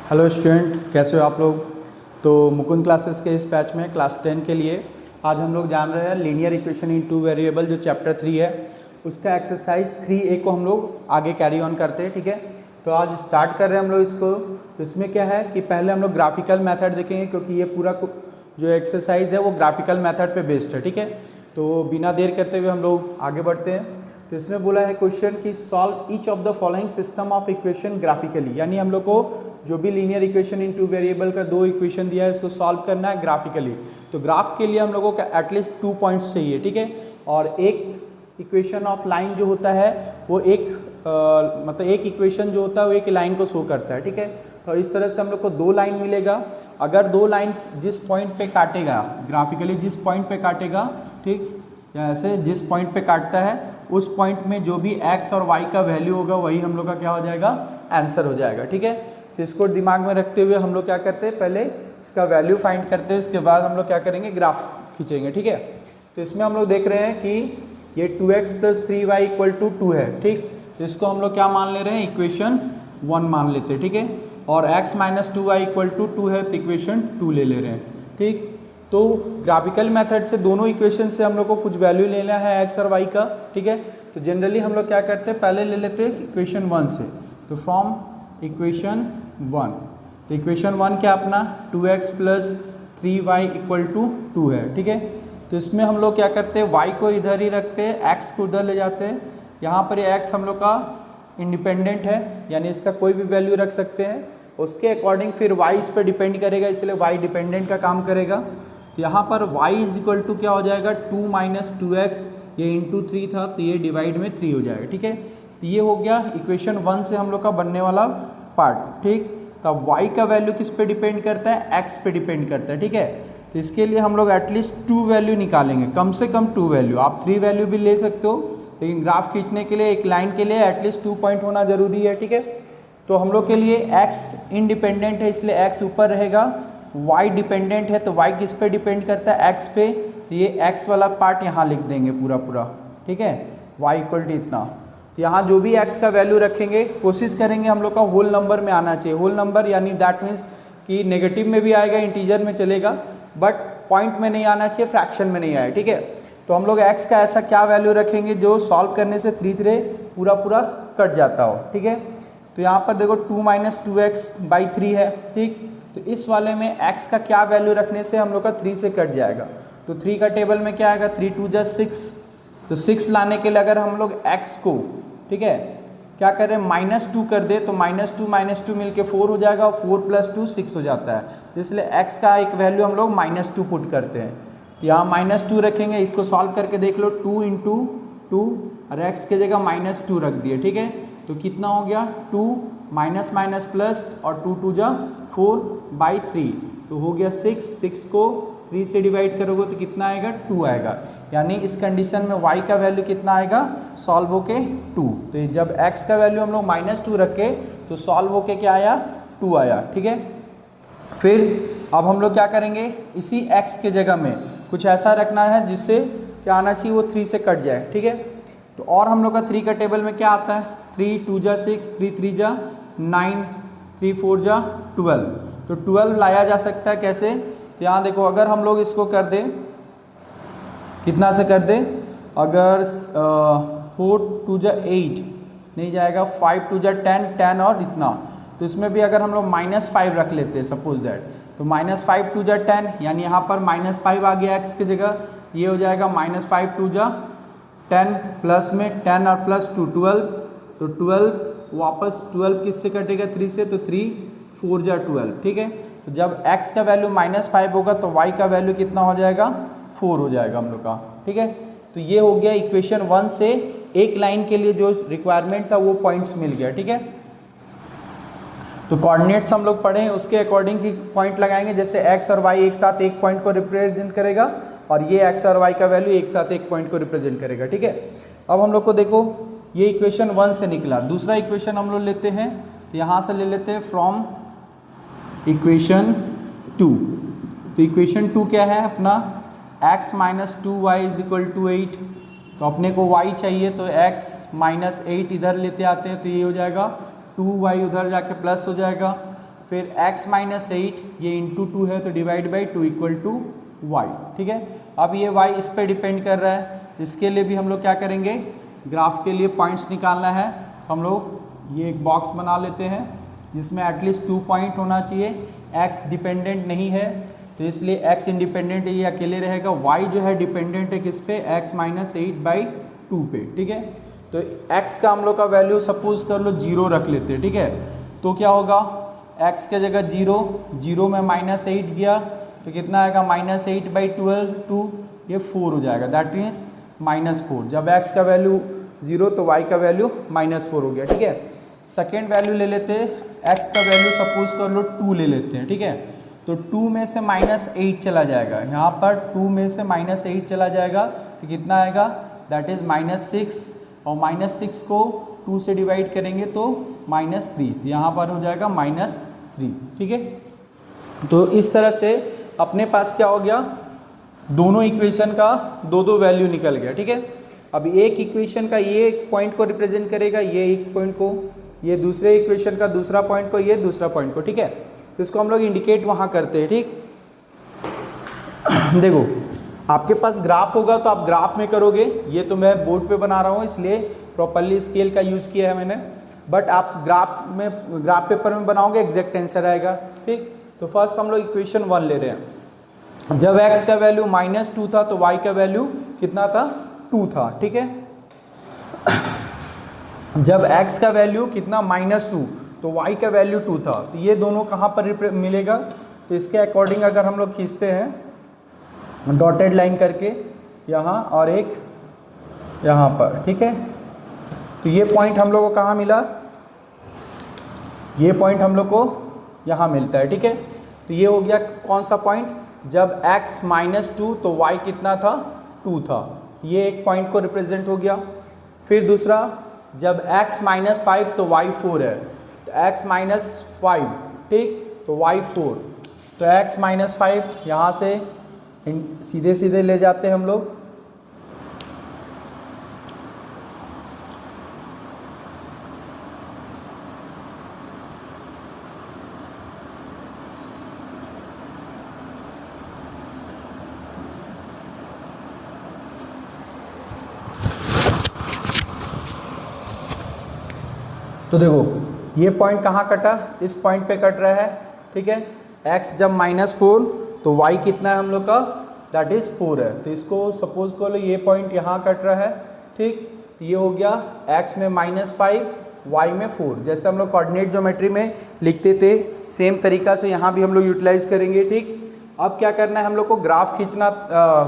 Hello student, कैसे हो आप लोग। तो मुकुंद क्लासेस के इस बैच में क्लास 10 के लिए आज हम लोग जान रहे हैं linear equation in two variable, जो चैप्टर 3 है उसका एक्सरसाइज 3A को हम लोग आगे कैरी ऑन करते हैं। ठीक है, तो आज स्टार्ट कर रहे हैं हम लोग इसको। तो इसमें क्या है कि पहले हम लोग ग्राफिकल मेथड देखेंगे, क्योंकि ये पूरा जो एक्सरसाइज है वो ग्राफिकल मेथड पे बेस्ड है। ठीक है, तो बिना देर करते हुए हम लोग आगे बढ़ते हैं। तो इसमें बोला है क्वेश्चन कि solve each of the following system of equation graphically, यानी हम लोग को जो भी linear equation in two variable का दो इक्वेशन दिया है उसको सॉल्व करना है ग्राफिकली। तो ग्राफ के लिए हम लोगों को एटलीस्ट 2 पॉइंट्स चाहिए। ठीक है, और एक इक्वेशन ऑफ लाइन जो होता है वो मतलब एक इक्वेशन जो होता है वो एक लाइन को शो करता है। ठीक है, तो इस तरह से हम लोग को 2 लाइन मिलेगा। अगर 2 लाइन जिस पॉइंट पे काटेगा ग्राफिकली, जिस पॉइंट पे काटेगा, ठीक, या ऐसे जिस पॉइंट पे काटता है उस पॉइंट में जो भी x और y का वैल्यू होगा वही हम लोग का क्या हो जाएगा, आंसर हो जाएगा। ठीक है, तो इसको दिमाग में रखते हुए हम लोग क्या करते हैं, पहले इसका वैल्यू फाइंड करते हैं, उसके बाद हम लोग क्या करेंगे, ग्राफ खींचेंगे। ठीक है, तो इसमें हम लोग देख रहे हैं कि ये 2x + 3y = 2 है। ठीक, तो इसको हम लोग क्या मान ले रहे हैं, इक्वेशन 1 मान लेते हैं। ठीक है, और x - 2y = 2 है तो इक्वेशन 2 ले रहे हैं। ठीक, तो ग्राफिकल मेथड से दोनों इक्वेशन से हम लोग को कुछ वैल्यू लेना है x और y का। ठीक है, तो जनरली हम लोग क्या करते हैं, पहले ले लेते हैं इक्वेशन 1 से। तो फ्रॉम इक्वेशन 1, तो इक्वेशन 1 क्या अपना 2x + 3y = 2 है। ठीक है, तो इसमें हम लोग क्या करते हैं, y को इधर ही रखते हैं, x को उधर ले जाते हैं। यहाँ पर ये x हम लोग का इंडिपेंडेंट है, यानी इसका कोई भी वैल्यू रख सकते हैं। उसके अकॉर्डिंग फिर y इस पर डिपेंड करेगा, इसलिए y डिपेंडेंट का काम करेगा। तो यहाँ पर y = क्या हो जाएगा, 2 - 2x, ये इंटू 3 था तो ये डिवाइड में 3 हो जाएगा। ठीक है, तो ये हो गया इक्वेशन 1 से हम लोग का बनने वाला पार्ट। ठीक, तब y का वैल्यू किस पे डिपेंड करता है, x पे डिपेंड करता है। ठीक है, तो इसके लिए हम लोग एटलीस्ट 2 वैल्यू निकालेंगे, कम से कम 2 वैल्यू। आप 3 वैल्यू भी ले सकते हो, लेकिन ग्राफ खींचने के लिए एक लाइन के लिए एटलीस्ट 2 पॉइंट होना जरूरी है। ठीक है, तो हम लोग के लिए x इंडिपेंडेंट है इसलिए x ऊपर रहेगा, y डिपेंडेंट है तो y किस पे डिपेंड करता है, x पे, तो ये x वाला पार्ट यहाँ लिख देंगे पूरा। ठीक है, y = इतना। तो यहाँ जो भी x का वैल्यू रखेंगे कोशिश करेंगे हम लोग का होल नंबर में आना चाहिए। होल नंबर यानी दैट मीन्स कि नेगेटिव में भी आएगा, इंटीजर में चलेगा, बट पॉइंट में नहीं आना चाहिए, फ्रैक्शन में नहीं आए। ठीक है, तो हम लोग x का ऐसा क्या वैल्यू रखेंगे जो सॉल्व करने से 3 पूरा कट जाता हो। ठीक है, तो यहाँ पर देखो 2 - 2x/3 है। ठीक, तो इस वाले में x का क्या वैल्यू रखने से हम लोग का 3 से कट जाएगा। तो 3 का टेबल में क्या आएगा, 3 × 2 = 6। तो 6 लाने के लिए अगर हम लोग x को, ठीक है, क्या करें, -2 कर दे तो -2 - 2 मिलके 4 हो जाएगा, और 4 + 2 6 हो जाता है। तो इसलिए x का एक वैल्यू हम लोग -2 पुट करते हैं। तो यहाँ -2 रखेंगे, इसको सॉल्व करके देख लो, 2 × 2 और x की जगह -2 रख दिए। ठीक है, तो कितना हो गया, 2 माइनस प्लस और 2 × 2 = 4/3, तो हो गया 6। 6 को 3 से डिवाइड करोगे तो कितना आएगा, 2 आएगा। यानी इस कंडीशन में y का वैल्यू कितना आएगा, सॉल्व होके 2। तो जब x का वैल्यू हम लोग -2 रखे तो सॉल्व होके क्या आया, 2 आया। ठीक है, फिर अब हम लोग क्या करेंगे, इसी x के जगह में कुछ ऐसा रखना है जिससे क्या आना चाहिए, वो 3 से कट जाए। ठीक है, तो और हम लोग का 3 का टेबल में क्या आता है, 3 × 2 = 6, 3 × 3 = 9, 3 × 4 = 12। तो 12 लाया जा सकता है कैसे, तो यहाँ देखो, अगर हम लोग इसको कर दें, कितना से कर दें, अगर 4 × 2 = 8 नहीं जाएगा, 5 × 2 = 10, 10 और इतना, तो इसमें भी अगर हम लोग -5 रख लेते हैं सपोज दैट, तो -5 × 2 = 10, यानी यहाँ पर -5 आ गया x की जगह, ये हो जाएगा -5 × 2 = 10, प्लस में 10 और प्लस 2 12, तो 12 वापस 12 किससे कटेगा, 3 से, तो 3 × 4 = 12। ठीक है, तो जब x का वैल्यू -5 होगा तो y का वैल्यू कितना हो जाएगा, 4 हो जाएगा हम लोग का। ठीक है, तो ये हो गया इक्वेशन 1 से एक लाइन के लिए जो रिक्वायरमेंट था वो पॉइंट्स मिल गया। ठीक है, तो कोऑर्डिनेट्स हम लोग पढ़े उसके अकॉर्डिंग ही पॉइंट लगाएंगे, जैसे x और y एक साथ एक पॉइंट को रिप्रेजेंट करेगा और ये x और y का वैल्यू एक साथ एक पॉइंट को रिप्रेजेंट करेगा। ठीक है, अब हम लोग को देखो ये इक्वेशन 1 से निकला, दूसरा इक्वेशन हम लोग लेते हैं, तो यहाँ से ले लेते हैं फ्रॉम इक्वेशन 2। तो इक्वेशन 2 क्या है अपना, x - 2y = 8। तो अपने को y चाहिए तो x - 8 इधर लेते आते हैं, तो ये हो जाएगा 2y उधर जाके प्लस हो जाएगा, फिर x माइनस 8 ये इंटू 2 है तो divide by 2 equal to y। ठीक है, अब ये y इस पर डिपेंड कर रहा है, इसके लिए भी हम लोग क्या करेंगे, ग्राफ के लिए पॉइंट्स निकालना है। हम लोग ये एक बॉक्स बना लेते हैं जिसमें एटलीस्ट 2 पॉइंट होना चाहिए। x डिपेंडेंट नहीं है तो इसलिए x इंडिपेंडेंट ये अकेले रहेगा, y जो है डिपेंडेंट है किस पे, x माइनस 8/2 पे। ठीक है, तो x का हम लोग का वैल्यू सपोज कर लो 0 रख लेते हैं। ठीक है, तो क्या होगा, x के जगह 0 में माइनस 8 गया तो कितना आएगा, -8/12 2 ये 4 हो जाएगा, दैट मीन्स -4। जब x का वैल्यू 0 तो y का वैल्यू -4 हो गया। ठीक है, सेकेंड वैल्यू ले लेते हैं, x का वैल्यू सपोज कर लो 2 ले लेते हैं। ठीक है, तो 2 में से -8 चला जाएगा, यहाँ पर 2 में से -8 चला जाएगा तो कितना आएगा, दैट इज़ -6 और -6 को 2 से डिवाइड करेंगे तो -3, तो यहाँ पर हो जाएगा -3। ठीक है, तो इस तरह से अपने पास क्या हो गया, दोनों इक्वेशन का दो वैल्यू निकल गया। ठीक है, अब एक इक्वेशन का ये एक पॉइंट को रिप्रेजेंट करेगा, ये एक पॉइंट को, ये दूसरे इक्वेशन का दूसरा पॉइंट को, ये दूसरा पॉइंट को। ठीक है, तो इसको हम लोग इंडिकेट वहाँ करते हैं। ठीक, देखो आपके पास ग्राफ होगा तो आप ग्राफ में करोगे, ये तो मैं बोर्ड पे बना रहा हूँ इसलिए प्रॉपरली स्केल का यूज़ किया है मैंने, बट आप ग्राफ पेपर में बनाओगे एग्जैक्ट आंसर आएगा। ठीक, तो फर्स्ट हम लोग इक्वेशन 1 ले रहे हैं। जब x का वैल्यू -2 था तो y का वैल्यू कितना था, 2 था। ठीक है, जब x का वैल्यू कितना -2 तो y का वैल्यू 2 था, तो ये दोनों कहाँ पर मिलेगा, तो इसके अकॉर्डिंग अगर हम लोग खींचते हैं डॉटेड लाइन करके यहाँ और एक यहाँ पर। ठीक है, तो ये पॉइंट हम लोग को कहाँ मिला, ये पॉइंट हम लोग को यहाँ मिलता है। ठीक है, तो ये हो गया कौन सा पॉइंट, जब x -2 तो y कितना था, 2 था, ये एक पॉइंट को रिप्रेजेंट हो गया। फिर दूसरा, जब x -5 तो y 4 है, तो x -5, ठीक, तो y 4, तो x -5 यहाँ से सीधे सीधे ले जाते हैं हम लोग, तो देखो ये पॉइंट कहाँ कटा, इस पॉइंट पे कट रहा है। ठीक है, x जब -4 तो y कितना है हम लोग का, दैट इज़ 4 है, तो इसको सपोज कर लो ये पॉइंट यहाँ कट रहा है। ठीक, तो ये हो गया x में -5 y में 4, जैसे हम लोग कोऑर्डिनेट ज्योमेट्री में लिखते थे सेम तरीका से यहाँ भी हम लोग यूटिलाइज करेंगे। ठीक, अब क्या करना है हम लोग को, ग्राफ खींचना,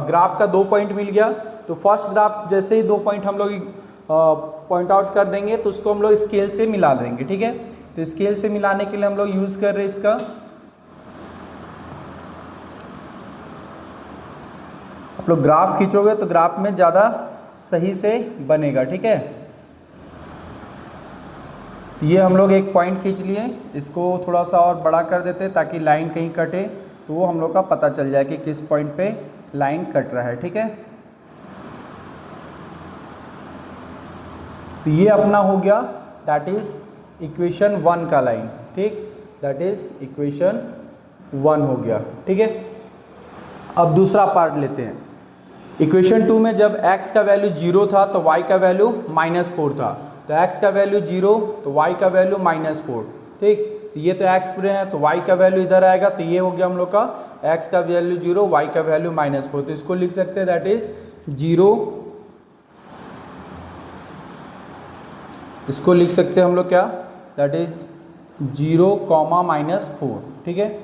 ग्राफ का 2 पॉइंट मिल गया तो फर्स्ट ग्राफ जैसे ही 2 पॉइंट हम लोग पॉइंट आउट कर देंगे तो उसको हम लोग स्केल से मिला देंगे। ठीक है, तो स्केल से मिलाने के लिए हम लोग यूज़ कर रहे हैं इसका, आप लोग ग्राफ खींचोगे तो ग्राफ में ज़्यादा सही से बनेगा। ठीक है, तो ये हम लोग एक पॉइंट खींच लिए, इसको थोड़ा सा और बड़ा कर देते ताकि लाइन कहीं कटे तो वो हम लोग का पता चल जाए कि किस पॉइंट पे लाइन कट रहा है। ठीक है, तो ये अपना हो गया, दैट इज इक्वेशन 1 का लाइन। ठीक, दैट इज इक्वेशन 1 हो गया। ठीक है, अब दूसरा पार्ट लेते हैं। इक्वेशन 2 में जब x का वैल्यू 0 था तो y का वैल्यू -4 था, तो x का वैल्यू 0 तो y का वैल्यू -4। ठीक, तो ये तो x पर है तो y का वैल्यू इधर आएगा, तो ये हो गया हम लोग का x का वैल्यू 0 y का वैल्यू -4, तो इसको लिख सकते हैं दैट इज 0, इसको लिख सकते हैं हम लोग क्या, दैट इज 0, -4। ठीक है,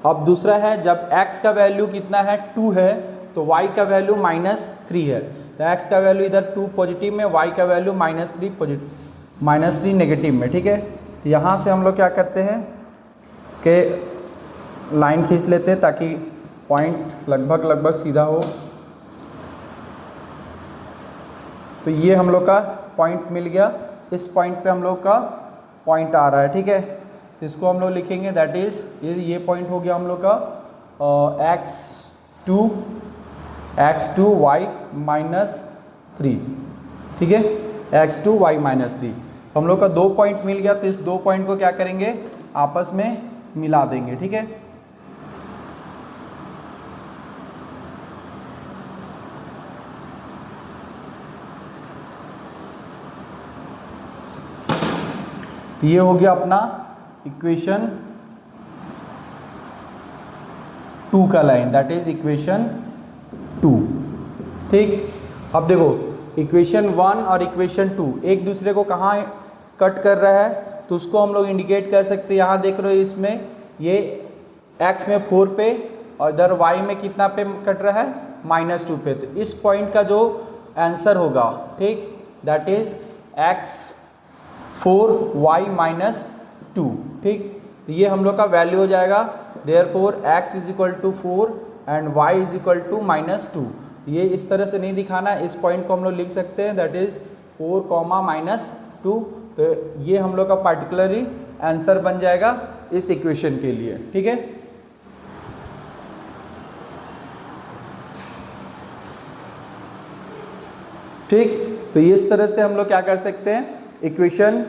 अब दूसरा है जब x का वैल्यू कितना है 2 है तो y का वैल्यू -3 है, तो x का वैल्यू इधर 2 पॉजिटिव में, y का वैल्यू -3 नेगेटिव में। ठीक है, तो यहाँ से हम लोग क्या करते हैं, इसके लाइन खींच लेते हैं ताकि पॉइंट लगभग सीधा हो। तो ये हम लोग का पॉइंट मिल गया, इस पॉइंट पे हम लोग का पॉइंट आ रहा है। ठीक है, तो इसको हम लोग लिखेंगे दैट इज ये पॉइंट हो गया हम लोग का x2 y -3। ठीक है, x2 y -3, हम लोग का 2 पॉइंट मिल गया, तो इस 2 पॉइंट को क्या करेंगे, आपस में मिला देंगे, ठीक है। तो ये हो गया अपना इक्वेशन 2 का लाइन, दैट इज इक्वेशन 2, ठीक। अब देखो इक्वेशन 1 और इक्वेशन 2 एक दूसरे को कहाँ कट कर रहा है, तो उसको हम लोग इंडिकेट कर सकते हैं। यहाँ देख रहे हो इसमें ये x में 4 पे और इधर y में कितना पे कट रहा है, -2 पे। तो इस पॉइंट का जो आंसर होगा, ठीक, दैट इज x 4 y -2, ठीक। तो ये हम लोग का वैल्यू हो जाएगा, therefore x is equal to 4 and y is equal to -2। ये इस तरह से नहीं दिखाना है, इस पॉइंट को हम लोग लिख सकते हैं दैट इज 4, -2। तो ये हम लोग का पार्टिकुलरली आंसर बन जाएगा इस इक्वेशन के लिए, ठीक है। ठीक, तो इस तरह से हम लोग क्या कर सकते हैं, इक्वेशन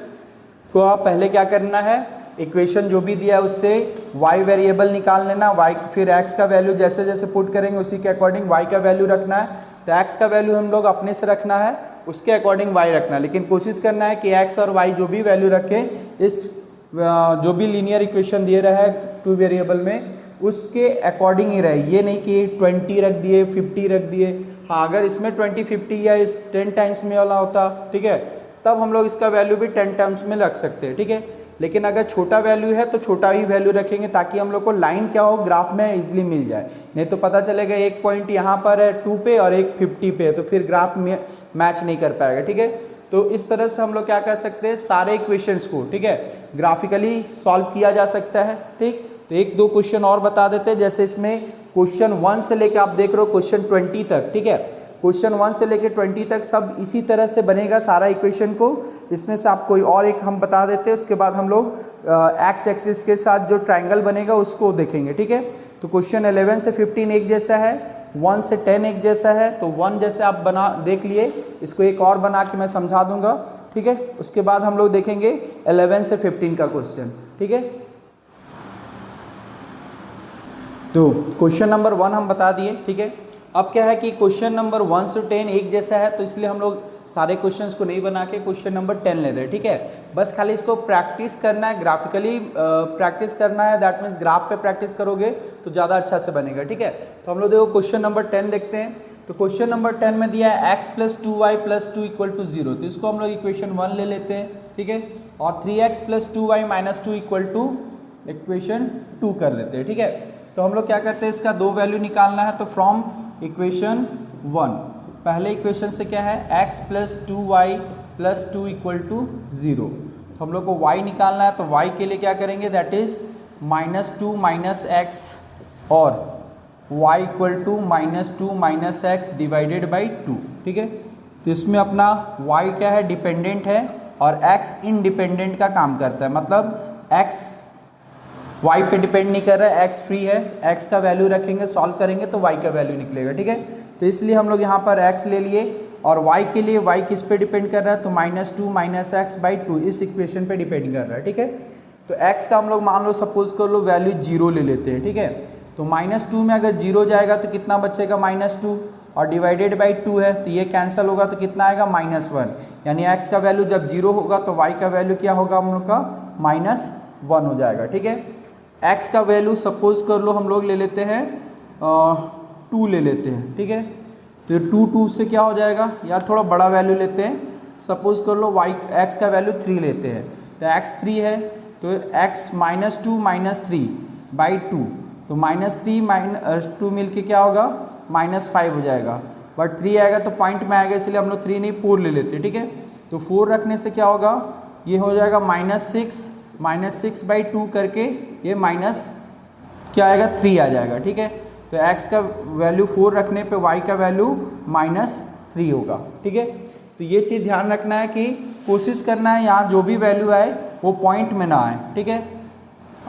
को आप पहले क्या करना है, इक्वेशन जो भी दिया है उससे y वेरिएबल निकाल लेना, y फिर x का वैल्यू जैसे जैसे पुट करेंगे उसी के अकॉर्डिंग y का वैल्यू रखना है। तो x का वैल्यू हम लोग अपने से रखना है, उसके अकॉर्डिंग y रखना है, लेकिन कोशिश करना है कि x और y जो भी वैल्यू रखे इस जो भी लीनियर इक्वेशन दिए रहा है 2 वेरिएबल में उसके अकॉर्डिंग ही रहे। ये नहीं कि 20 रख दिए 50 रख दिए। हाँ, अगर इसमें 20 50 या इस 10 टाइम्स में वाला होता, ठीक है, तब हम लोग इसका वैल्यू भी 10 टाइम्स में रख सकते हैं, ठीक है। लेकिन अगर छोटा वैल्यू है तो छोटा ही वैल्यू रखेंगे ताकि हम लोग को लाइन क्या हो ग्राफ में इजीली मिल जाए। नहीं तो पता चलेगा एक पॉइंट यहाँ पर है 2 पे और एक 50 पे है, तो फिर ग्राफ में मैच नहीं कर पाएगा, ठीक है। तो इस तरह से हम लोग क्या कर सकते हैं, सारे इक्वेशंस को, ठीक है, ग्राफिकली सॉल्व किया जा सकता है, ठीक। तो एक दो क्वेश्चन और बता देते हैं, जैसे इसमें क्वेश्चन 1 से लेकर आप देख रहे हो क्वेश्चन 20 तक, ठीक है। क्वेश्चन 1 से लेकर 20 तक सब इसी तरह से बनेगा सारा इक्वेशन को। इसमें से आप कोई और एक हम बता देते हैं, उसके बाद हम लोग एक्स एक्सिस के साथ जो ट्रायंगल बनेगा उसको देखेंगे, ठीक है। तो क्वेश्चन 11 से 15 एक जैसा है, 1 से 10 एक जैसा है। तो 1 जैसे आप बना देख लिए, इसको एक और बना के मैं समझा दूंगा, ठीक है। उसके बाद हम लोग देखेंगे 11 से 15 का क्वेश्चन, ठीक है। तो क्वेश्चन नंबर 1 हम बता दिए, ठीक है। अब क्या है कि क्वेश्चन नंबर 1 से 10 एक जैसा है, तो इसलिए हम लोग सारे क्वेश्चंस को नहीं बना के क्वेश्चन नंबर 10 ले रहे हैं, ठीक है। बस खाली इसको प्रैक्टिस करना है, ग्राफिकली प्रैक्टिस करना है, दैट मीन्स ग्राफ पे प्रैक्टिस करोगे तो ज़्यादा अच्छा से बनेगा, ठीक है। तो हम लोग देखो क्वेश्चन नंबर 10 देखते हैं। तो क्वेश्चन नंबर 10 में दिया है x + 2y + 2 = 0। तो इसको हम लोग इक्वेशन 1 ले लेते हैं, ठीक है। और 3x + 2y - 2 = इक्वेशन 2 कर लेते हैं, ठीक है। तो हम लोग क्या करते हैं, इसका दो वैल्यू निकालना है। तो फ्रॉम इक्वेशन 1 पहले इक्वेशन से क्या है, x + 2y + 2 = 0। तो हम लोग को y निकालना है, तो y के लिए क्या करेंगे, दैट इज -2 - x और y = -2 - x / 2, ठीक है। तो इसमें अपना y क्या है, डिपेंडेंट है और x इंडिपेंडेंट का काम करता है, मतलब x y पे डिपेंड नहीं कर रहा है, x फ्री है। x का वैल्यू रखेंगे, सॉल्व करेंगे तो y का वैल्यू निकलेगा, ठीक है। तो इसलिए हम लोग यहाँ पर x ले लिए और y के लिए y किस पे डिपेंड कर रहा है, तो -2 - x / 2 इस इक्वेशन पे डिपेंड कर रहा है, ठीक है। तो x का हम लोग मान लो सपोज कर लो वैल्यू 0 ले लेते हैं, ठीक है। तो -2 में अगर 0 जाएगा तो कितना बचेगा, -2 और डिवाइडेड बाई 2 है, तो ये कैंसिल होगा तो कितना आएगा, -1। यानी x का वैल्यू जब 0 होगा तो y का वैल्यू क्या होगा हम लोग का, -1 हो जाएगा, ठीक है। x का वैल्यू सपोज कर लो हम लोग ले लेते हैं 2 ले लेते हैं, ठीक है। तो 2 से क्या हो जाएगा, या थोड़ा बड़ा वैल्यू लेते हैं, सपोज कर लो x का वैल्यू 3 लेते हैं। तो x 3 है, तो x -2 - 3 / 2, तो -3 - 2 मिल के क्या होगा, -5 हो जाएगा। बट 3 आएगा तो पॉइंट में आएगा, इसलिए हम लोग 3 नहीं 4 ले लेते हैं, ठीक है। तो 4 रखने से क्या होगा, ये हो जाएगा -6 / 2 करके ये माइनस क्या आएगा, 3 आ जाएगा, ठीक है। तो x का वैल्यू 4 रखने पे y का वैल्यू -3 होगा, ठीक है। तो ये चीज़ ध्यान रखना है कि कोशिश करना है यहाँ जो भी वैल्यू आए वो पॉइंट में ना आए, ठीक है।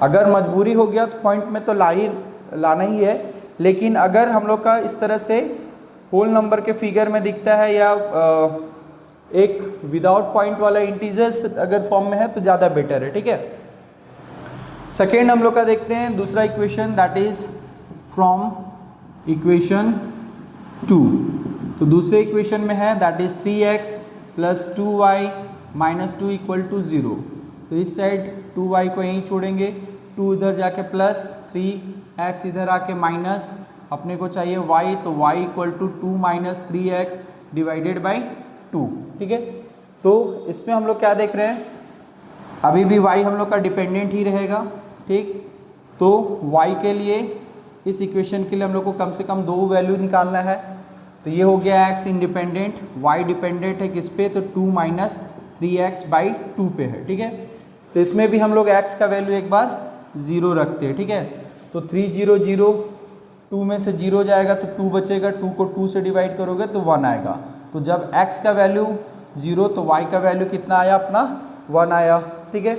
अगर मजबूरी हो गया तो पॉइंट में तो लाना ही है, लेकिन अगर हम लोग का इस तरह से होल नंबर के फिगर में दिखता है या एक विदाउट पॉइंट वाला इंटीजर्स अगर फॉर्म में है तो ज़्यादा बेटर है, ठीक है। सेकेंड हम लोग का देखते हैं दूसरा equation, that is from equation 2। तो दूसरे इक्वेशन में है that is 3x plus 2y minus 2 equal to 0। तो इस साइड 2y को यहीं छोड़ेंगे, 2 इधर जाके प्लस, 3x इधर आके माइनस, अपने को चाहिए y, तो y equal to 2 minus 3x divided by 2। ठीक है, तो इसमें हम लोग क्या देख रहे हैं, अभी भी y हम लोग का डिपेंडेंट ही रहेगा। ठीक, तो y के लिए इस इक्वेशन के लिए हम लोग को कम से कम 2 वैल्यू निकालना है। तो ये हो गया x इंडिपेंडेंट, y डिपेंडेंट है किस पे, तो 2 माइनस 3x बाई 2 पे है। ठीक है, तो इसमें भी हम लोग x का वैल्यू एक बार 0 रखते हैं। ठीक है, तो 3 0 0, 2 में से 0 जाएगा तो 2 बचेगा, 2 को 2 से डिवाइड करोगे तो 1 आएगा। तो जब x का वैल्यू 0 तो y का वैल्यू कितना आया अपना 1 आया। ठीक है,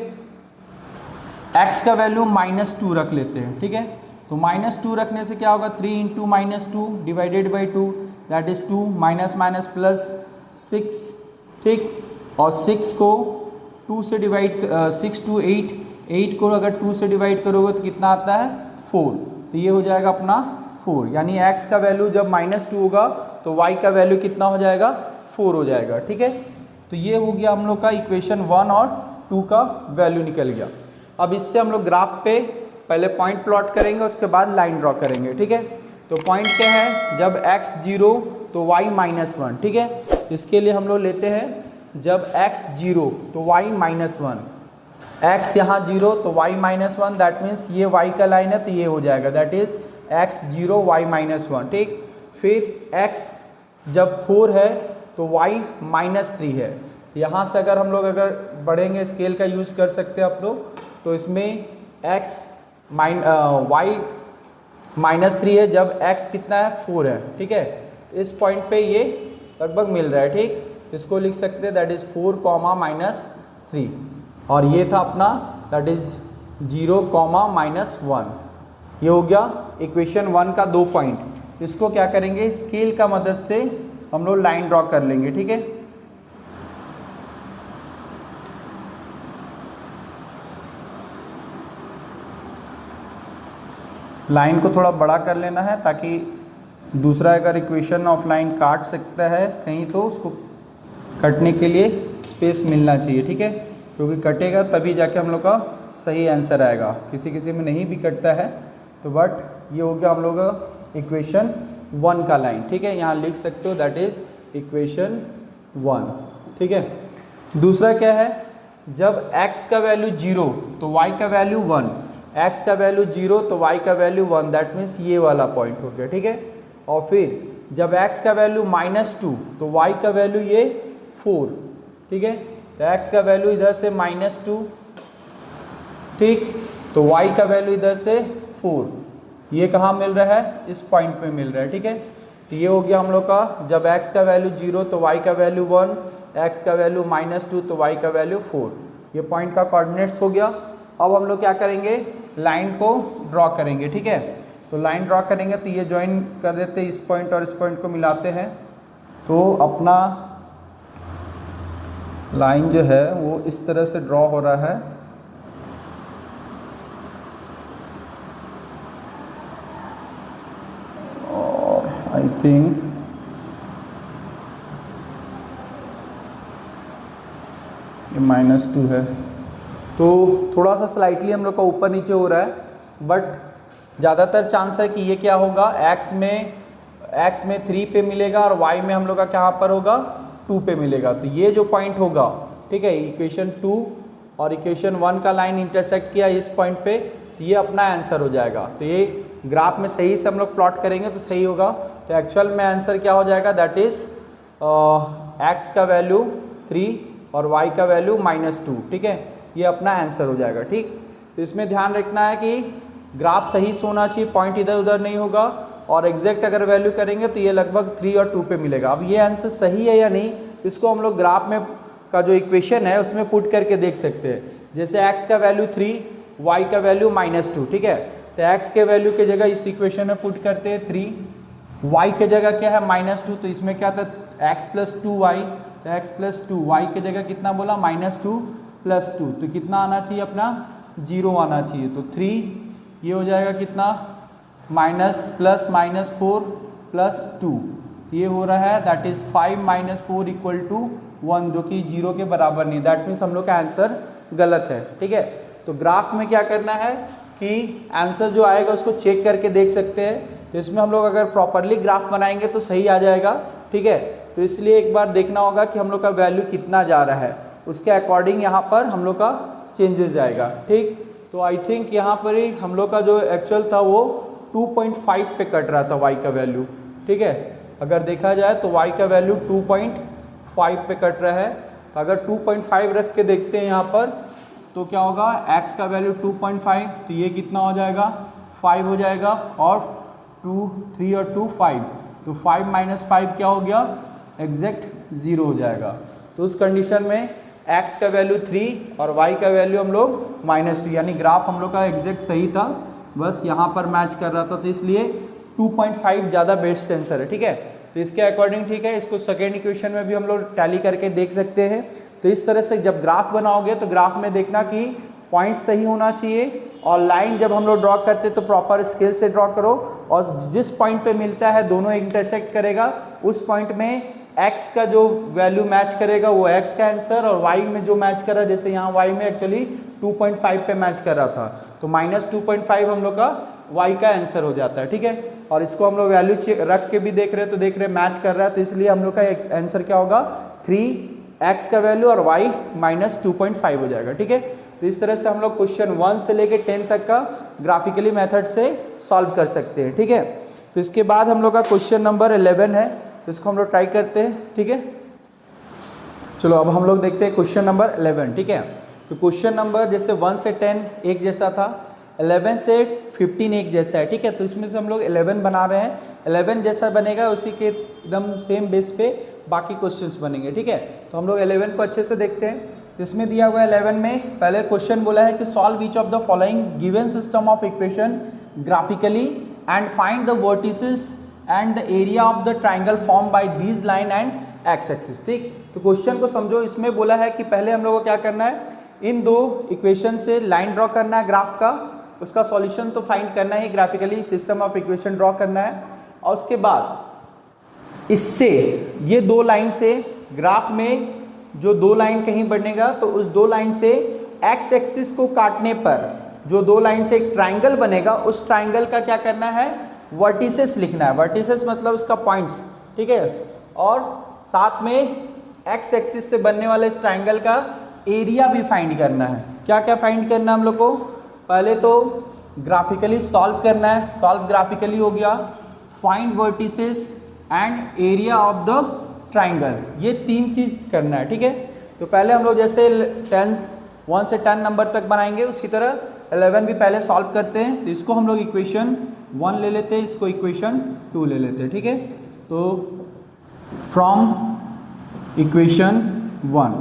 x का वैल्यू -2 रख लेते हैं। ठीक है, तो -2 रखने से क्या होगा, 3 into -2 divided by 2 that is 2 minus minus plus 6। ठीक, और 6 को 2 से डिवाइड 6 टू 8, 8 को अगर 2 से डिवाइड करोगे तो कितना आता है 4। तो ये हो जाएगा अपना 4, यानी x का वैल्यू जब -2 होगा तो y का वैल्यू कितना हो जाएगा 4 हो जाएगा। ठीक है, तो ये हो गया हम लोग का इक्वेशन 1 और 2 का वैल्यू निकल गया। अब इससे हम लोग ग्राफ पे पहले पॉइंट प्लॉट करेंगे, उसके बाद लाइन ड्रॉ करेंगे। ठीक है, तो पॉइंट क्या है, जब x 0 तो y -1। ठीक है, इसके लिए हम लोग लेते हैं जब x 0 तो y -1, x यहाँ 0 तो y -1, दैट मीन्स ये y का लाइन है तो ये हो जाएगा दैट इज x 0 y -1। ठीक, फिर x जब 4 है तो y -3 है। यहाँ से अगर हम लोग अगर बढ़ेंगे, स्केल का यूज़ कर सकते हैं आप लोग, तो इसमें x y -3 है जब x कितना है 4 है। ठीक है, इस पॉइंट पे ये लगभग मिल रहा है। ठीक, इसको लिख सकते हैं दैट इज 4 -3, और ये था अपना दैट इज 0 -1। ये हो गया इक्वेशन 1 का 2 पॉइंट। इसको क्या करेंगे, स्केल का मदद से हम लोग लाइन ड्रॉ कर लेंगे। ठीक है, लाइन को थोड़ा बड़ा कर लेना है ताकि दूसरा अगर इक्वेशन ऑफ लाइन काट सकता है कहीं तो उसको कटने के लिए स्पेस मिलना चाहिए। ठीक है, क्योंकि कटेगा तभी जाके हम लोग का सही आंसर आएगा, किसी किसी में नहीं भी कटता है। तो बट ये हो गया हम लोग का इक्वेशन 1 का लाइन। ठीक है, यहाँ लिख सकते हो दैट इज इक्वेशन 1। ठीक है, दूसरा क्या है, जब x का वैल्यू 0 तो y का वैल्यू 1, x का वैल्यू 0 तो y का वैल्यू 1, दैट मीन्स ये वाला पॉइंट हो गया। ठीक है, और फिर जब x का वैल्यू -2 तो y का वैल्यू ये 4। ठीक है, तो x का वैल्यू इधर से -2, ठीक, तो y का वैल्यू इधर से 4। ये कहाँ मिल रहा है, इस पॉइंट पे मिल रहा है। ठीक है, तो ये हो गया हम लोग का जब x का वैल्यू 0 तो y का वैल्यू 1, x का वैल्यू -2 तो y का वैल्यू 4। ये पॉइंट का कोऑर्डिनेट्स हो गया। अब हम लोग क्या करेंगे, लाइन को ड्रॉ करेंगे। ठीक है, तो लाइन ड्रॉ करेंगे तो ये ज्वाइन कर देते हैं, इस पॉइंट और इस पॉइंट को मिलाते हैं, तो अपना लाइन जो है वो इस तरह से ड्रॉ हो रहा है। और आई थिंक ये -2 है, तो थोड़ा सा स्लाइटली हम लोग का ऊपर नीचे हो रहा है, बट ज़्यादातर चांस है कि ये क्या होगा, x में 3 पे मिलेगा और y में हम लोग का कहाँ पर होगा 2 पे मिलेगा। तो ये जो पॉइंट होगा, ठीक है, इक्वेशन 2 और इक्वेशन 1 का लाइन इंटरसेक्ट किया इस पॉइंट पे, तो ये अपना आंसर हो जाएगा। तो ये ग्राफ में सही से हम लोग प्लॉट करेंगे तो सही होगा। तो एक्चुअल में आंसर क्या हो जाएगा, दैट इज x का वैल्यू 3 और y का वैल्यू -2। ठीक है, ये अपना आंसर हो जाएगा। ठीक, तो इसमें ध्यान रखना है कि ग्राफ सही से होना चाहिए, पॉइंट इधर उधर नहीं होगा, और एग्जैक्ट अगर वैल्यू करेंगे तो ये लगभग 3 और 2 पे मिलेगा। अब ये आंसर सही है या नहीं, इसको हम लोग ग्राफ में का जो इक्वेशन है उसमें पुट करके देख सकते हैं। जैसे x का वैल्यू 3, y का वैल्यू -2। ठीक है, तो x के वैल्यू की जगह इस इक्वेशन में पुट करते हैं 3, y के जगह क्या है -2, तो इसमें क्या था x + 2y, तो x + 2, y के जगह कितना बोला -2 + 2, तो कितना आना चाहिए अपना 0 आना चाहिए। तो 3 ये हो जाएगा कितना, माइनस प्लस -4 + 2, ये हो रहा है दैट इज़ 5 - 4 = 1, जो कि 0 के बराबर नहीं। दैट मीन्स हम लोग का आंसर गलत है। ठीक है, तो ग्राफ में क्या करना है कि आंसर जो आएगा उसको चेक करके देख सकते हैं। तो इसमें हम लोग अगर प्रॉपरली ग्राफ बनाएंगे तो सही आ जाएगा। ठीक है, तो इसलिए एक बार देखना होगा कि हम लोग का वैल्यू कितना जा रहा है, उसके अकॉर्डिंग यहाँ पर हम लोग का चेंजेस जाएगा। ठीक, तो आई थिंक यहाँ पर ही हम लोग का जो एक्चुअल था वो 2.5 पे कट रहा था y का वैल्यू। ठीक है, अगर देखा जाए तो y का वैल्यू 2.5 पे कट रहा है। तो अगर 2.5 रख के देखते हैं यहाँ पर तो क्या होगा, x का वैल्यू 2.5, तो ये कितना हो जाएगा, 5 हो जाएगा, और 2 3 और 2 5, तो 5 - 5 क्या हो गया, एग्जैक्ट 0 हो जाएगा। तो उस कंडीशन में x का वैल्यू 3 और y का वैल्यू हम लोग -2, यानी ग्राफ हम लोग का एग्जैक्ट सही था, बस यहाँ पर मैच कर रहा था। तो इसलिए 2.5 ज़्यादा बेस्ट आंसर है। ठीक है, तो इसके अकॉर्डिंग ठीक है, इसको सेकेंड इक्वेशन में भी हम लोग टैली करके देख सकते हैं। तो इस तरह से जब ग्राफ बनाओगे तो ग्राफ में देखना कि पॉइंट सही होना चाहिए, और लाइन जब हम लोग ड्रॉ करते तो प्रॉपर स्केल से ड्रॉ करो, और जिस पॉइंट पे मिलता है दोनों इंटरसेक्ट करेगा, उस पॉइंट में x का जो वैल्यू मैच करेगा वो x का आंसर, और y में जो मैच कर रहा है, जैसे यहाँ y में एक्चुअली 2.5 पे मैच कर रहा था, तो -2.5 हम लोग का y का आंसर हो जाता है। ठीक है, और इसको हम लोग वैल्यू रख के भी देख रहे हैं, तो देख रहे हैं मैच कर रहा है, तो इसलिए हम लोग का आंसर क्या होगा, 3x का वैल्यू और y -2.5 हो जाएगा। ठीक है, तो इस तरह से हम लोग क्वेश्चन 1 से लेकर 10 तक का ग्राफिकली मेथड से सॉल्व कर सकते हैं। ठीक है, तो इसके बाद हम लोग का क्वेश्चन नंबर 11 है, तो इसको हम लोग ट्राई करते हैं। ठीक है, चलो अब हम लोग देखते हैं क्वेश्चन नंबर 11। ठीक है, तो क्वेश्चन नंबर जैसे 1 से 10 एक जैसा था, 11 से 15 एक जैसा है। ठीक है, तो इसमें से हम लोग 11 बना रहे हैं, 11 जैसा बनेगा उसी के एकदम सेम बेस पे बाकी क्वेश्चंस बनेंगे। ठीक है, तो हम लोग 11 को अच्छे से देखते हैं। इसमें दिया हुआ है 11 में पहले क्वेश्चन बोला है कि solve each of the following given system of equation graphically and find the vertices and the area of the triangle form by these line and x axis. ठीक, तो क्वेश्चन को समझो। इसमें बोला है कि पहले हम लोग को क्या करना है, इन दो इक्वेशन से लाइन ड्रॉ करना है ग्राफ का, उसका सॉल्यूशन तो फाइंड करना है, graphically system of equation draw करना है, और उसके बाद इससे ये दो लाइन से ग्राफ में जो दो लाइन कहीं बनेगा तो उस दो लाइन से एक्स एक्सिस को काटने पर जो दो लाइन से एक ट्राइंगल बनेगा, उस ट्राइंगल का क्या करना है, वर्टिसेस लिखना है। वर्टिसेस मतलब उसका पॉइंट्स। ठीक है, और साथ में एक्स एक्सिस से बनने वाले इस ट्राइंगल का एरिया भी फाइंड करना है। क्या क्या फाइंड करना है हम लोग को, पहले तो ग्राफिकली सॉल्व करना है, सॉल्व ग्राफिकली हो गया, find vertices and area of the triangle, ये तीन चीज करना है। ठीक है, तो पहले हम लोग जैसे 1 से 10 नंबर तक बनाएंगे उसी तरह 11 भी पहले सॉल्व करते हैं। तो इसको हम लोग इक्वेशन 1 ले लेते हैं, इसको इक्वेशन 2 ले लेते हैं। ठीक है, तो फ्रॉम इक्वेशन 1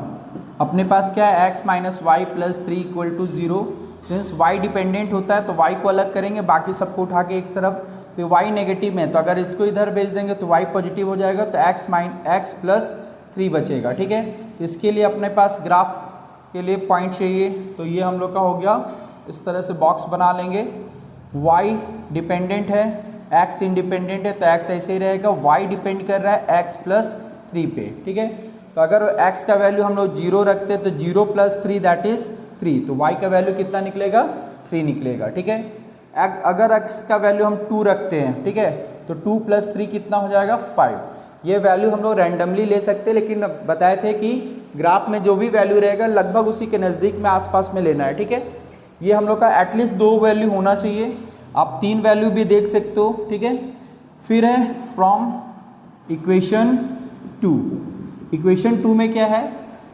अपने पास क्या है, x - y + 3 = 0। Since y dependent होता है तो y को अलग करेंगे, बाकी सबको उठा के एक तरफ, तो y नेगेटिव में, तो अगर इसको इधर भेज देंगे तो y पॉजिटिव हो जाएगा, तो x + 3 बचेगा। ठीक है, तो इसके लिए अपने पास ग्राफ के लिए पॉइंट चाहिए, तो ये हम लोग का हो गया। इस तरह से बॉक्स बना लेंगे, y डिपेंडेंट है, x इंडिपेंडेंट है, तो x ऐसे ही रहेगा, y डिपेंड कर रहा है x + 3 पे। ठीक है, तो अगर x का वैल्यू हम लोग 0 रखते हैं तो 0 + 3 दैट इज 3, तो y का वैल्यू कितना निकलेगा, 3 निकलेगा। ठीक है, अगर x का वैल्यू हम 2 रखते हैं, ठीक है, तो 2 + 3 कितना हो जाएगा, 5। ये वैल्यू हम लोग रैंडमली ले सकते हैं, लेकिन बताए थे कि ग्राफ में जो भी वैल्यू रहेगा लगभग उसी के नज़दीक में आसपास में लेना है। ठीक है, ये हम लोग का एटलीस्ट 2 वैल्यू होना चाहिए, आप 3 वैल्यू भी देख सकते हो। ठीक है, फिर है फ्रॉम इक्वेशन 2, इक्वेशन 2 में क्या है,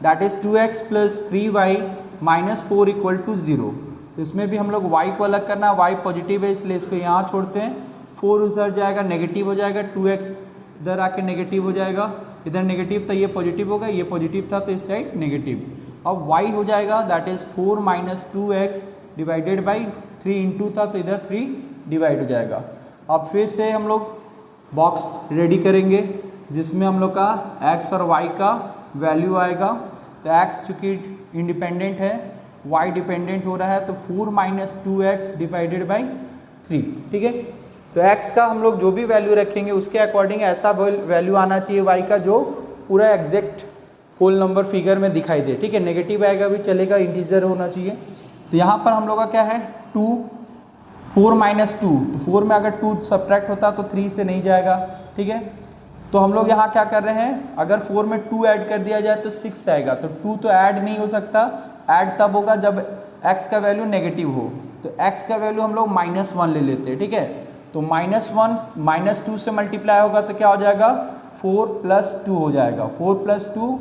दैट इज 2x + 3y - 4 = 0। तो इसमें भी हम लोग y को अलग करना है, y पॉजिटिव है इसलिए इसको यहाँ छोड़ते हैं, 4 उधर जाएगा नेगेटिव हो जाएगा, 2x इधर आके नेगेटिव हो जाएगा, इधर नेगेटिव था ये पॉजिटिव होगा, ये पॉजिटिव था तो इस साइड नेगेटिव। अब y हो जाएगा that is 4 - 2x divided by 3 into था तो इधर 3 डिवाइड हो जाएगा। अब फिर से हम लोग बॉक्स रेडी करेंगे जिसमें हम लोग का x और y का वैल्यू आएगा। तो x चूँकि इंडिपेंडेंट है y डिपेंडेंट हो रहा है, तो 4 माइनस 2x डिवाइडेड बाई 3, ठीक है। तो x का हम लोग जो भी वैल्यू रखेंगे उसके अकॉर्डिंग ऐसा वैल्यू आना चाहिए y का जो पूरा एग्जैक्ट होल नंबर फिगर में दिखाई दे, ठीक है। नेगेटिव आएगा भी चलेगा, इंटीजर होना चाहिए। तो यहाँ पर हम लोग का क्या है 2, 4 माइनस 2, तो 4 में अगर 2 सब्ट्रैक्ट होता तो 3 से नहीं जाएगा, ठीक है। तो हम लोग यहाँ क्या कर रहे हैं, अगर 4 में 2 ऐड कर दिया जाए तो 6 आएगा, तो 2 तो ऐड नहीं हो सकता, ऐड तब होगा जब x का वैल्यू नेगेटिव हो। तो x का वैल्यू हम लोग -1 ले लेते हैं, ठीक है। तो -1 -2 से मल्टीप्लाई होगा तो क्या हो जाएगा 4 + 2 हो जाएगा, 4 + 2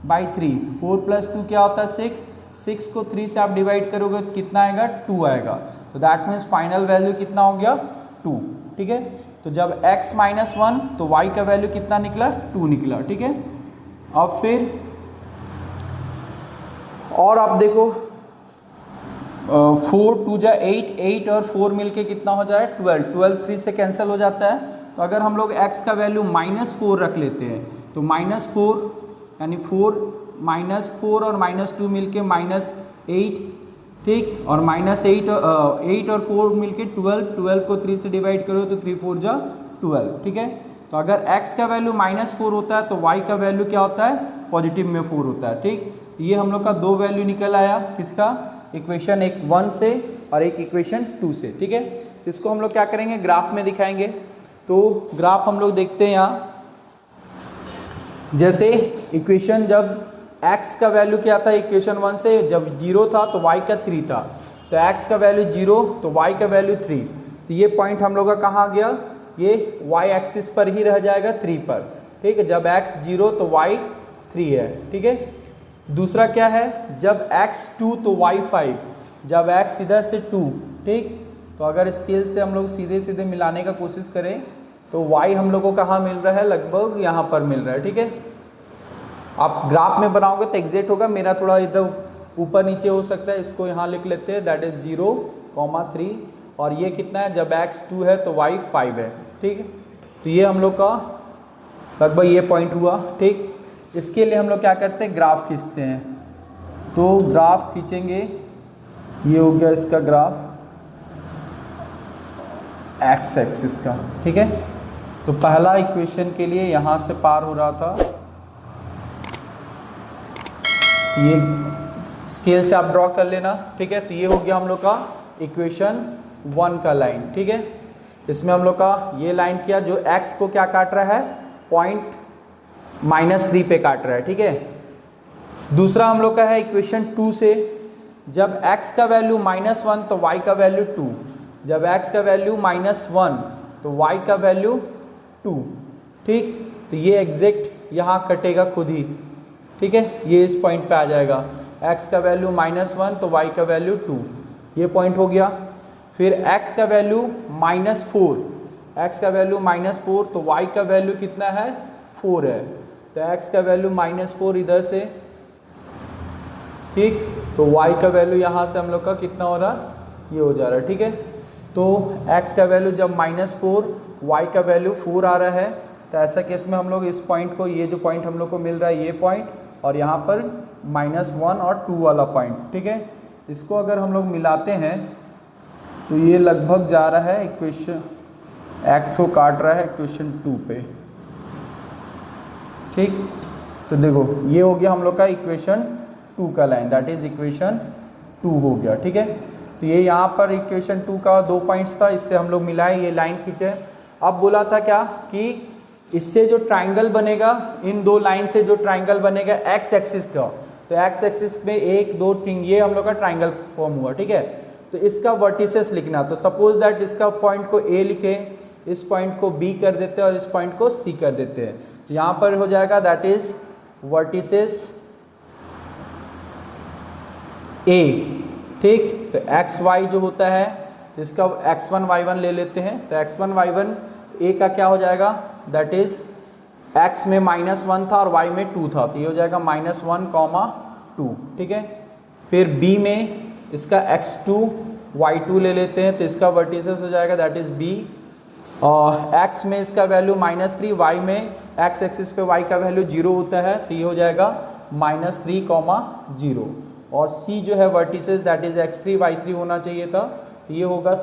बाई 3, तो 4 + 2 क्या होता है 6, 6 को 3 से आप डिवाइड करोगे तो कितना आएगा 2 आएगा। तो दैट मीन्स फाइनल वैल्यू कितना हो गया 2, ठीक है। तो जब x -1 तो y का वैल्यू कितना निकला 2 निकला, ठीक है। अब फिर और आप देखो 4 2 जा 8, 8 और 4 मिलके कितना हो जाए 12, 12 3 से कैंसिल हो जाता है। तो अगर हम लोग x का वैल्यू -4 रख लेते हैं तो -4 यानी 4 -4 और -2 मिलके -8, ठीक, और -8 और 4 मिलके 12, 12 को 3 से डिवाइड करो तो 3 4 जा 12, ठीक है। तो अगर x का वैल्यू -4 होता है तो y का वैल्यू क्या होता है पॉजिटिव में 4 होता है, ठीक। ये हम लोग का दो वैल्यू निकल आया, किसका, इक्वेशन 1 से और एक इक्वेशन 2 से, ठीक है। इसको हम लोग क्या करेंगे ग्राफ में दिखाएंगे। तो ग्राफ हम लोग देखते हैं यहाँ, जैसे इक्वेशन जब x का वैल्यू क्या था इक्वेशन 1 से, जब 0 था तो y का 3 था, तो x का वैल्यू 0 तो y का वैल्यू 3, तो ये पॉइंट हम लोग का कहाँ गया, ये y एक्सिस पर ही रह जाएगा 3 पर, ठीक है। जब x 0 तो y 3 है, ठीक है। दूसरा क्या है, जब x 2 तो y 5, जब x इधर से 2, ठीक। तो अगर स्केल से हम लोग सीधे सीधे मिलाने का कोशिश करें तो y हम लोग को कहाँ मिल रहा है, लगभग यहाँ पर मिल रहा है, ठीक है। आप ग्राफ में बनाओगे तो एग्जैक्ट होगा, मेरा थोड़ा इधर ऊपर नीचे हो सकता है, इसको यहाँ लिख लेते हैं, दैट इज 0, 3, और ये कितना है, जब x 2 है तो y 5 है, ठीक है। तो ये हम लोग का लगभग ये पॉइंट हुआ, ठीक। इसके लिए हम लोग क्या करते हैं, ग्राफ खींचते हैं। तो ग्राफ खींचेंगे, ये हो गया इसका ग्राफ x एक्सिस का, ठीक है। तो पहला इक्वेशन के लिए यहाँ से पार हो रहा था, ये स्केल से आप ड्रॉ कर लेना, ठीक है। तो ये हो गया हम लोग का इक्वेशन 1 का लाइन, ठीक है। इसमें हम लोग का ये लाइन किया जो x को क्या काट रहा है, पॉइंट -3 पे काट रहा है, ठीक है। दूसरा हम लोग का है इक्वेशन 2 से, जब x का वैल्यू -1 तो y का वैल्यू 2, जब x का वैल्यू -1 तो y का वैल्यू 2, ठीक। तो ये एग्जैक्ट यहाँ कटेगा खुद ही, ठीक है। ये इस पॉइंट पे आ जाएगा, x का वैल्यू -1 तो y का वैल्यू 2, ये पॉइंट हो गया। फिर x का वैल्यू -4, x का वैल्यू -4 तो y का वैल्यू कितना है 4 है, तो x का वैल्यू -4 इधर से, ठीक। तो y का वैल्यू यहाँ से हम लोग का कितना हो रहा, ये हो जा रहा है, ठीक है। तो x का वैल्यू जब -4, y का वैल्यू 4 आ रहा है, तो ऐसा केस में हम लोग इस पॉइंट को, ये जो पॉइंट हम लोग को मिल रहा है ये पॉइंट, और यहाँ पर -1 और 2 वाला पॉइंट, ठीक है। इसको अगर हम लोग मिलाते हैं तो ये लगभग जा रहा है इक्वेशन x को काट रहा है इक्वेशन 2 पे, ठीक। तो देखो ये हो गया हम लोग का इक्वेशन 2 का लाइन, दैट इज इक्वेशन 2 हो गया, ठीक है। तो ये यहाँ पर इक्वेशन 2 का 2 पॉइंट्स था, इससे हम लोग मिलाए, ये लाइन खींचे। अब बोला था क्या कि इससे जो ट्राइंगल बनेगा, इन दो लाइन से जो ट्राइंगल बनेगा x एक्सिस का, तो x एक्सिस में 1 2 3 ये हम लोग का ट्राइंगल फॉर्म हुआ, ठीक है। तो इसका वर्टिसेस लिखना, तो सपोज दैट इसका पॉइंट को a लिखे, इस पॉइंट को b कर देते हैं और इस पॉइंट को c कर देते हैं। तो यहाँ पर हो जाएगा दैट इज वर्टिसेस a, ठीक। तो एक्स वाई जो होता है, इसका x1 y1 ले लेते हैं, तो x1 y1 a का क्या हो जाएगा, दैट इज x में -1 था और y में 2 था, तो ये हो जाएगा -1, 2, ठीक है। फिर b में इसका x2 y2 ले लेते हैं, तो इसका वर्टिसेस हो जाएगा दैट इज b, और x में इसका वैल्यू -3, y में x एक्सिस पे y का वैल्यू 0 होता है, तो ये हो जाएगा -3, 0, और C जो है vertices that is x3 y3 होना चाहिए था, तो ये होगा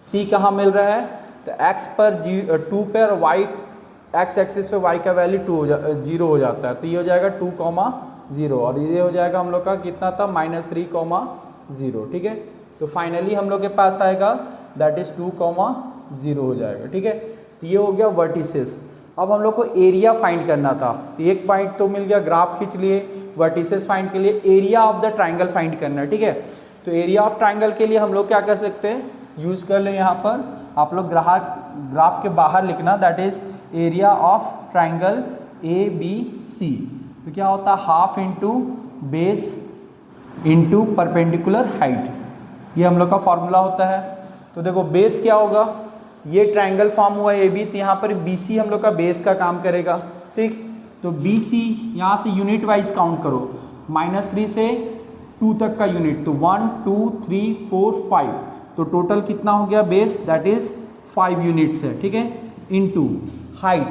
C कहाँ मिल रहा है, तो x पर 2 पर y x एक्सिस पे y का वैल्यू 0 हो जाता है, तो ये हो जाएगा 2,0 और ये हो जाएगा हम लोग का कितना था -3,0, ठीक है। तो फाइनली हम लोग के पास आएगा दैट इज 2,0 हो जाएगा, ठीक है। तो ये हो गया वर्टिसेस। अब हम लोग को एरिया फाइंड करना था, तो एक पॉइंट तो मिल गया, ग्राफ खींच लिए। वर्टिसेस फाइंड के लिए area of the triangle find करना है, ठीक है। तो एरिया ऑफ ट्राइंगल के लिए हम लोग क्या कर सकते हैं, यूज कर लें यहाँ पर आप लोग ग्राफ के बाहर लिखना that is area of triangle ABC। तो क्या होता है, half into base into perpendicular height, ये हम लोग का फॉर्मूला होता है। तो देखो बेस क्या होगा, ये ट्राइंगल फॉर्म हुआ AB, तो यहाँ पर BC हम लोग का बेस का काम करेगा, ठीक। तो BC यहाँ से यूनिट वाइज काउंट करो, -3 से 2 तक का यूनिट, तो 1 2 3 4 5, तो टोटल कितना हो गया बेस दैट इज 5 यूनिट्स है, ठीक है। इनटू हाइट,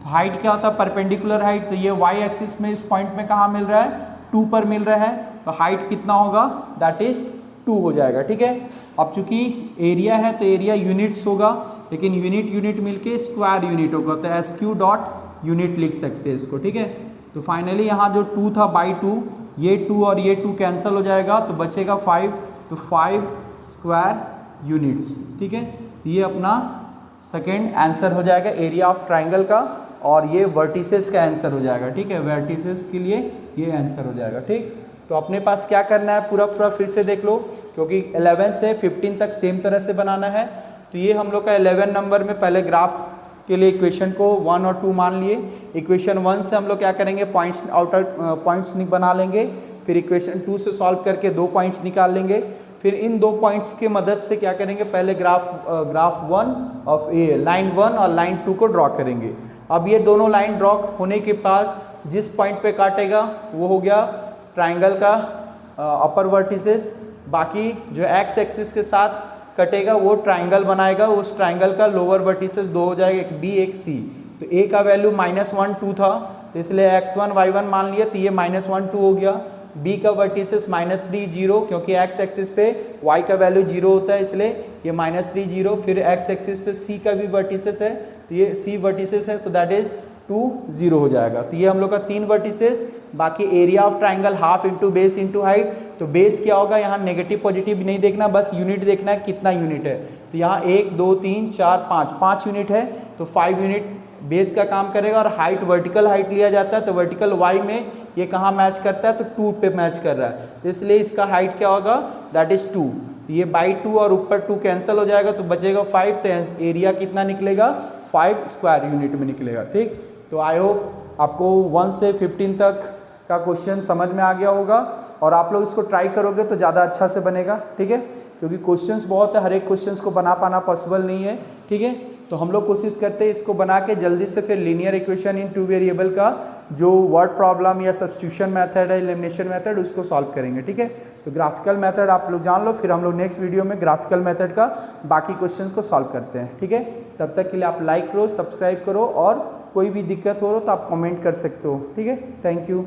तो हाइट क्या होता है परपेंडिकुलर हाइट, तो ये y एक्सिस में इस पॉइंट में कहाँ मिल रहा है 2 पर मिल रहा है, तो हाइट कितना होगा दैट इज 2 हो जाएगा, ठीक है। अब चूंकि एरिया है तो एरिया यूनिट्स होगा, लेकिन यूनिट मिलके स्क्वायर यूनिट होगा, तो SQ डॉट यूनिट लिख सकते हैं इसको, ठीक है। तो फाइनली यहाँ जो 2 था बाई 2, ये 2 और ये 2 कैंसिल हो जाएगा, तो बचेगा 5, तो 5 स्क्वायर यूनिट्स, ठीक है। ये अपना सेकेंड आंसर हो जाएगा एरिया ऑफ ट्राइंगल का, और ये वर्टिसेस का आंसर हो जाएगा, ठीक है। वर्टिसेस के लिए ये आंसर हो जाएगा, ठीक। तो अपने पास क्या करना है, पूरा फिर से देख लो, क्योंकि 11 से 15 तक सेम तरह से बनाना है। तो ये हम लोग का 11 नंबर में पहले ग्राफ के लिए इक्वेशन को 1 और 2 मान लिए। इक्वेशन 1 से हम लोग क्या करेंगे, पॉइंट्स बना लेंगे, फिर इक्वेशन 2 से सॉल्व करके 2 पॉइंट्स निकाल लेंगे, फिर इन 2 पॉइंट्स की मदद से क्या करेंगे, पहले ग्राफ 1 ऑफ ए लाइन 1 और लाइन 2 को ड्रॉ करेंगे। अब ये दोनों लाइन ड्रॉ होने के बाद जिस पॉइंट पे काटेगा वो हो गया ट्राइंगल का अपर वर्टिसेस, बाकी जो एक्स एक्सिस के साथ कटेगा वो ट्राइंगल बनाएगा, उस ट्राइंगल का लोअर वर्टिसेस 2 हो जाएगा, एक बी एक सी। तो ए का वैल्यू -1 2 था, तो इसलिए x1 y1 मान लिया, तो ये -1 2 हो गया। बी का वर्टिसेस -3 0, क्योंकि एक्स एक्सिस पे y का वैल्यू 0 होता है, इसलिए ये -3 0। फिर एक्स एक्सिस पे c का भी वर्टिसेस है, तो ये c वर्टिसेस है, तो दैट इज 2 0 हो जाएगा। तो ये हम लोग का 3 वर्टिसेस। बाकी area of triangle half into base into height, तो बेस क्या होगा, यहाँ नेगेटिव पॉजिटिव नहीं देखना, बस यूनिट देखना है कितना यूनिट है। तो यहाँ 1 2 3 4 5 यूनिट है, तो 5 यूनिट बेस का काम करेगा। और हाइट वर्टिकल हाइट लिया जाता है, तो वर्टिकल y में ये कहाँ मैच करता है, तो 2 पे मैच कर रहा है, तो इसलिए इसका हाइट क्या होगा दैट इज 2। तो ये बाई 2 और ऊपर 2 कैंसिल हो जाएगा, तो बचेगा 5, तो एरिया कितना निकलेगा 5 स्क्वायर यूनिट में निकलेगा, ठीक। तो आई होप आपको 1 से 15 तक का क्वेश्चन समझ में आ गया होगा, और आप लोग इसको ट्राई करोगे तो ज़्यादा अच्छा से बनेगा, ठीक है। क्योंकि क्वेश्चंस बहुत है, हर एक क्वेश्चंस को बना पाना पॉसिबल नहीं है, ठीक है। तो हम लोग कोशिश करते हैं इसको बना के जल्दी से फिर लीनियर इक्वेशन इन 2 वेरिएबल का जो वर्ड प्रॉब्लम या सब्स्टिट्यूशन मेथड है, एलिमिनेशन मेथड, उसको सॉल्व करेंगे, ठीक है। तो ग्राफिकल मेथड आप लोग जान लो, फिर हम लोग नेक्स्ट वीडियो में ग्राफिकल मेथड का बाकी क्वेश्चन को सॉल्व करते हैं, ठीक है। तब तक के लिए आप लाइक करो, सब्सक्राइब करो, और कोई भी दिक्कत हो तो आप कमेंट कर सकते हो, ठीक है। Thank you.